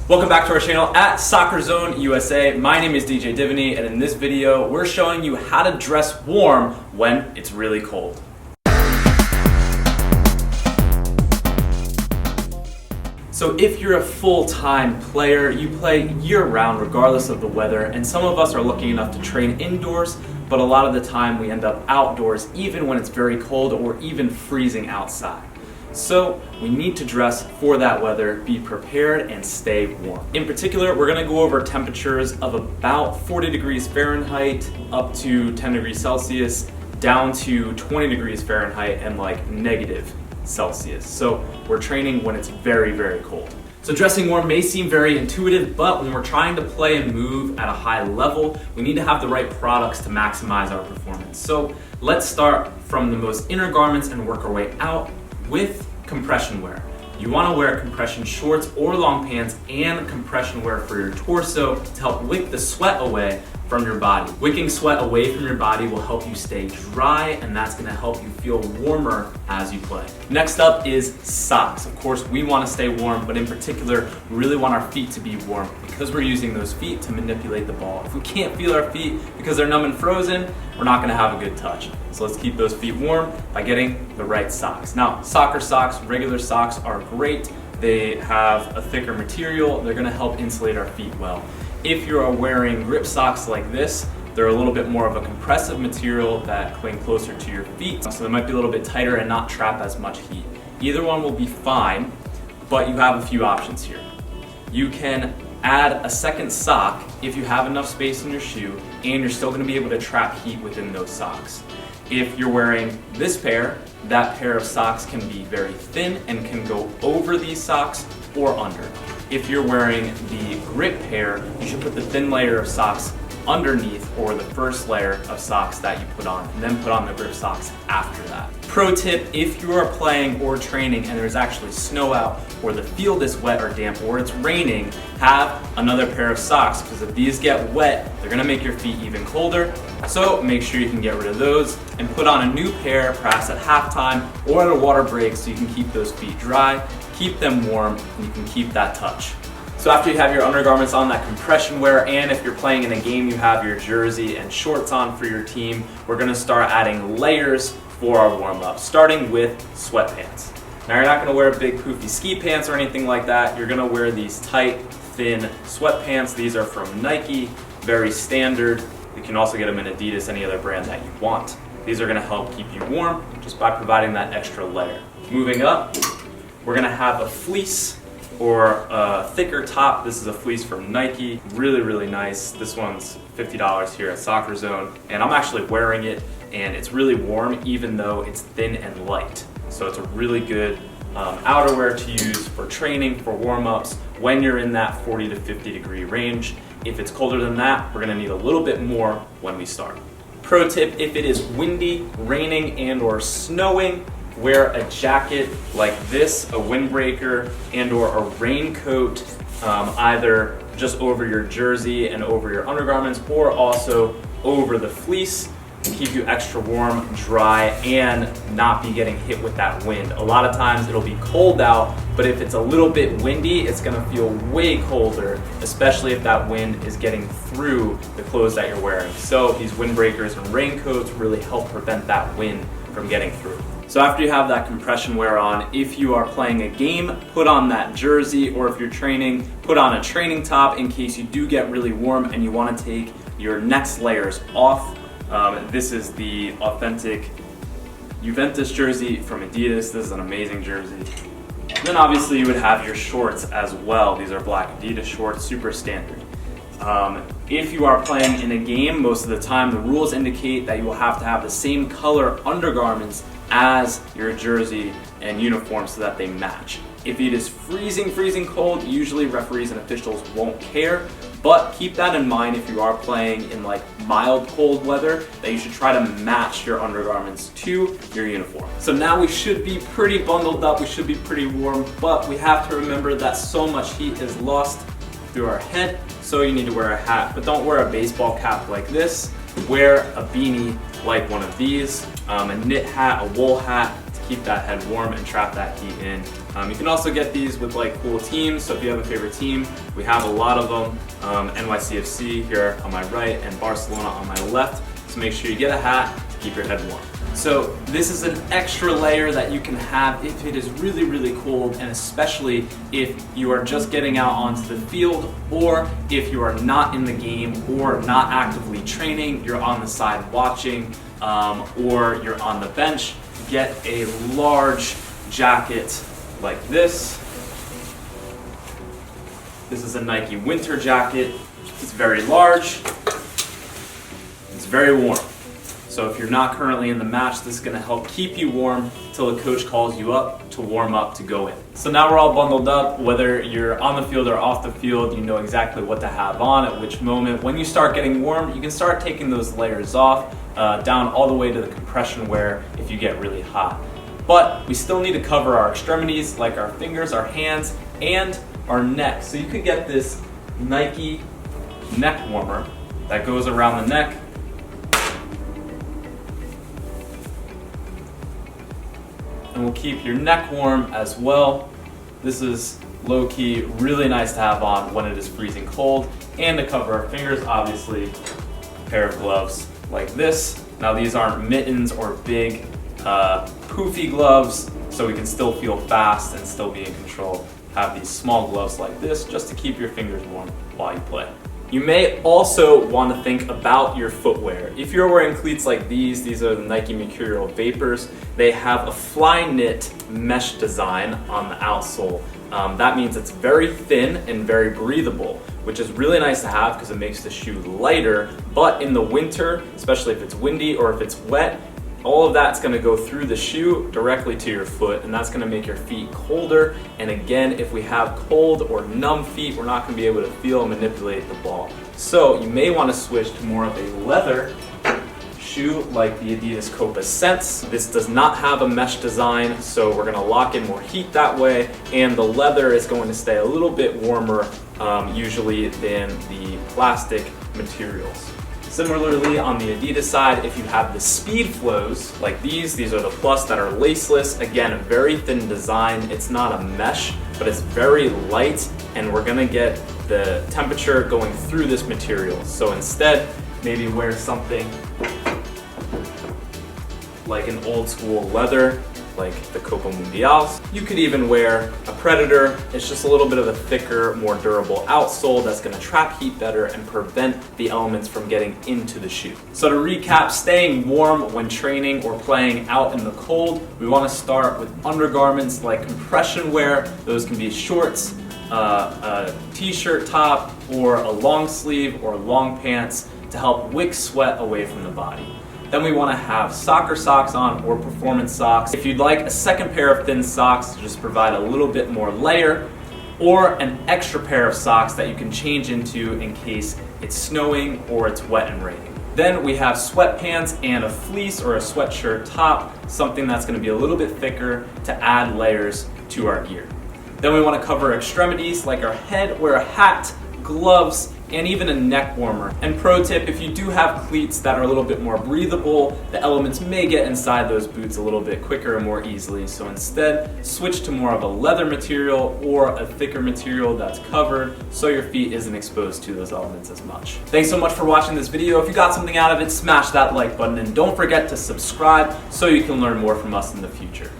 Welcome back to our channel at Soccer Zone USA. My name is DJ Divany, and in this video, we're showing you how to dress warm when it's really cold. So if you're a full-time player, you play year-round regardless of the weather, and some of us are lucky enough to train indoors, but a lot of the time we end up outdoors even when it's very cold or even freezing outside. So we need to dress for that weather, be prepared, and stay warm. In particular, we're gonna go over temperatures of about 40 degrees Fahrenheit up to 10 degrees Celsius, down to 20 degrees Fahrenheit and like negative Celsius. So we're training when it's very, very cold. So dressing warm may seem very intuitive, but when we're trying to play and move at a high level, we need to have the right products to maximize our performance. So let's start from the most inner garments and work our way out with compression wear. You want to wear compression shorts or long pants and compression wear for your torso to help wick the sweat away from your body. Wicking sweat away from your body will help you stay dry, and that's going to help you feel warmer as you play. Next up is socks. Of course, we want to stay warm, but in particular, we really want our feet to be warm because we're using those feet to manipulate the ball. If we can't feel our feet because they're numb and frozen, we're not going to have a good touch. So let's keep those feet warm by getting the right socks. Now, soccer socks, regular socks are great. They have a thicker material. They're going to help insulate our feet well. If you're wearing grip socks like this, they're a little bit more of a compressive material that cling closer to your feet, so they might be a little bit tighter and not trap as much heat. Either one will be fine, but you have a few options here. You can add a second sock if you have enough space in your shoe, and you're still going to be able to trap heat within those socks. If you're wearing this pair, that pair of socks can be very thin and can go over these socks or under. If you're wearing the grip pair, you should put the thin layer of socks underneath or the first layer of socks that you put on, and then put on the grip socks after that. Pro tip, if you are playing or training and there's actually snow out, or the field is wet or damp, or it's raining, have another pair of socks, because if these get wet, they're gonna make your feet even colder. So make sure you can get rid of those and put on a new pair, perhaps at halftime or at a water break, so you can keep those feet dry, keep them warm, and you can keep that touch. So after you have your undergarments on, that compression wear, and if you're playing in a game, you have your jersey and shorts on for your team, we're gonna start adding layers for our warm-up, starting with sweatpants. Now, you're not gonna wear big poofy ski pants or anything like that. You're gonna wear these tight, thin sweatpants. These are from Nike, very standard. You can also get them in Adidas, any other brand that you want. These are gonna help keep you warm just by providing that extra layer. Moving up, we're gonna have a fleece or a thicker top. This is a fleece from Nike, really, really nice. This one's $50 here at Soccer Zone, and I'm actually wearing it, and it's really warm even though it's thin and light. So it's a really good outerwear to use for training, for warm-ups, when you're in that 40 to 50 degree range. If it's colder than that, we're gonna need a little bit more when we start. Pro tip, if it is windy, raining, and or snowing, wear a jacket like this, a windbreaker, and or a raincoat, either just over your jersey and over your undergarments, or also over the fleece, to keep you extra warm, dry, and not be getting hit with that wind. A lot of times it'll be cold out, but if it's a little bit windy, it's gonna feel way colder, especially if that wind is getting through the clothes that you're wearing. So these windbreakers and raincoats really help prevent that wind from getting through. So after you have that compression wear on, if you are playing a game, put on that jersey, or if you're training, put on a training top in case you do get really warm and you want to take your next layers off. This is the authentic Juventus jersey from Adidas. This is an amazing jersey. And then obviously you would have your shorts as well. These are black Adidas shorts, super standard. If you are playing in a game, most of the time the rules indicate that you will have to have the same color undergarments as your jersey and uniform so that they match. If it is freezing, freezing cold, usually referees and officials won't care, but keep that in mind if you are playing in like mild cold weather, that you should try to match your undergarments to your uniform. So now we should be pretty bundled up, we should be pretty warm, but we have to remember that so much heat is lost through our head, so you need to wear a hat. But don't wear a baseball cap like this. Wear a beanie like one of these, a knit hat, a wool hat, to keep that head warm and trap that heat in. You can also get these with like cool teams, so if you have a favorite team, we have a lot of them. NYCFC here on my right and Barcelona on my left, so make sure you get a hat to keep your head warm. So this is an extra layer that you can have if it is really, really cold, and especially if you are just getting out onto the field, or if you are not in the game or not actively training, you're on the side watching, or you're on the bench. Get a large jacket like this. This is a Nike winter jacket. It's very large. It's very warm. So if you're not currently in the match, this is going to help keep you warm till the coach calls you up to warm up to go in. So now we're all bundled up, whether you're on the field or off the field, you know exactly what to have on at which moment. When you start getting warm, you can start taking those layers off, down all the way to the compression wear if you get really hot. But we still need to cover our extremities, like our fingers, our hands, and our neck. So you could get this Nike neck warmer that goes around the neck. And will keep your neck warm as well. This is low-key really nice to have on when it is freezing cold, and to cover our fingers, obviously, a pair of gloves like this. Now these aren't mittens or big poofy gloves, so we can still feel fast and still be in control. Have these small gloves like this just to keep your fingers warm while you play. You may also want to think about your footwear. If you're wearing cleats like these are the Nike Mercurial Vapors. They have a fly knit mesh design on the outsole. That means it's very thin and very breathable, which is really nice to have because it makes the shoe lighter. But in the winter, especially if it's windy or if it's wet, all of that's going to go through the shoe directly to your foot, and that's going to make your feet colder. And again, if we have cold or numb feet, we're not going to be able to feel and manipulate the ball. So you may want to switch to more of a leather shoe like the Adidas Copa Sense. This does not have a mesh design, so we're going to lock in more heat that way, and the leather is going to stay a little bit warmer usually than the plastic materials. Similarly, on the Adidas side, if you have the Speed Flows like these are the Plus that are laceless. Again, a very thin design. It's not a mesh, but it's very light, and we're gonna get the temperature going through this material. So instead, maybe wear something like an old school leather, like the Copa Mundials. You could even wear a Predator. It's just a little bit of a thicker, more durable outsole that's gonna trap heat better and prevent the elements from getting into the shoe. So to recap, staying warm when training or playing out in the cold, we wanna start with undergarments like compression wear. Those can be shorts, a t-shirt top, or a long sleeve or long pants to help wick sweat away from the body. Then we want to have soccer socks on or performance socks. If you'd like a second pair of thin socks to just provide a little bit more layer, or an extra pair of socks that you can change into in case it's snowing or it's wet and raining. Then we have sweatpants and a fleece or a sweatshirt top, something that's going to be a little bit thicker to add layers to our gear. Then we want to cover extremities like our head, wear a hat, gloves, and even a neck warmer. And pro tip, if you do have cleats that are a little bit more breathable, the elements may get inside those boots a little bit quicker and more easily. So instead, switch to more of a leather material or a thicker material that's covered so your feet isn't exposed to those elements as much. Thanks so much for watching this video. If you got something out of it, smash that like button, and don't forget to subscribe so you can learn more from us in the future.